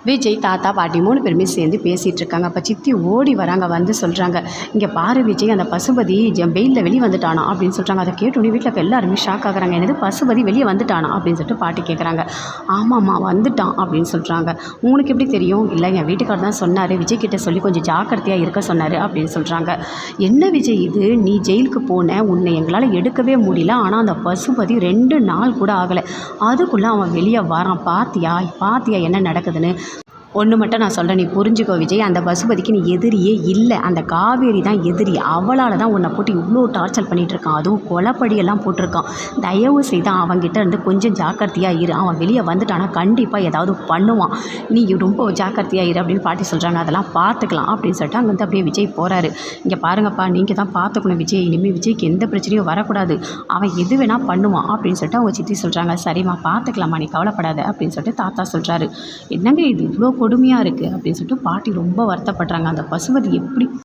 விஜய், தாத்தா, பாட்டி 3 பேருமே சேர்ந்து பேசிகிட்டு இருக்காங்க. அப்போ சித்தி ஓடி வராங்க. வந்து சொல்கிறாங்க, இங்கே பாரு விஜய், அந்த பசுபதி வெயிலில் வெளியே வந்துட்டானா அப்படின்னு சொல்கிறாங்க. அதை கேட்டோன்னே வீட்டில் இருக்க எல்லாருமே ஷாக் ஆகுறாங்க. என்னது பசுபதி வெளியே வந்துட்டானா அப்படின்னு சொல்லிட்டு பாட்டி கேட்குறாங்க. ஆமாம்மா வந்துட்டான் அப்படின்னு சொல்கிறாங்க. உங்களுக்கு எப்படி தெரியும்? இல்லை, என் வீட்டுக்காரர் தான் சொன்னார், விஜய் கிட்ட சொல்லி கொஞ்சம் ஜாக்கிரதையாக இருக்க சொன்னார் அப்படின்னு சொல்கிறாங்க. என்ன விஜய் இது, நீ ஜெயிலுக்கு போன, உன்னை எங்களால் எடுக்கவே முடியல, ஆனால் அந்த பசுபதி 2 நாள் கூட ஆகலை, அதுக்குள்ளே அவன் வெளியே வரான். பாத்தியா என்ன நடக்குதுன்னு? ஒன்று மட்டும் நான் சொல்கிறேன், நீ புரிஞ்சுக்கோ விஜய், அந்த பசுபதிக்கு நீ எதிரியே இல்லை, அந்த காவேரி தான் எதிரி. அவளால் தான் உன்னை போட்டு இவ்வளோ டார்ச்சர் பண்ணிகிட்ருக்கான், அதுவும் கொலைப்படியெல்லாம் போட்டிருக்கான். தயவு செய்து அவன்கிட்ட இருந்து கொஞ்சம் ஜாக்கிரதையாக இரு. அவன் வெளியே வந்துட்டானா கண்டிப்பாக ஏதாவது பண்ணுவான், நீ ரொம்ப ஜாக்கிரதையாக இரு அப்படின்னு பாட்டி சொல்கிறாங்க. அதெல்லாம் பார்த்துக்கலாம் அப்படின்னு சொல்லிட்டு அங்கேருந்து அப்படியே விஜய் போகிறாரு. இங்கே பாருங்கப்பா, நீங்கள் தான் பார்த்துக்கணும் விஜய், இனிமேல் விஜய்க்கு எந்த பிரச்சனையும் வரக்கூடாது, அவன் எது வேணால் பண்ணுவான் அப்படின்னு சொல்லிட்டு அவங்க சித்தி சொல்கிறாங்க. சரிம்மா பார்த்துக்கலாமா, நீ கவலைப்படாத அப்படின்னு சொல்லிட்டு தாத்தா சொல்கிறாரு. என்னங்க இது இவ்வளோ கொடுமையாக இருக்குது அப்படின்னு சொல்லிட்டு பாட்டி ரொம்ப வருத்தப்படுறாங்க. அந்த பசுபதி எப்படி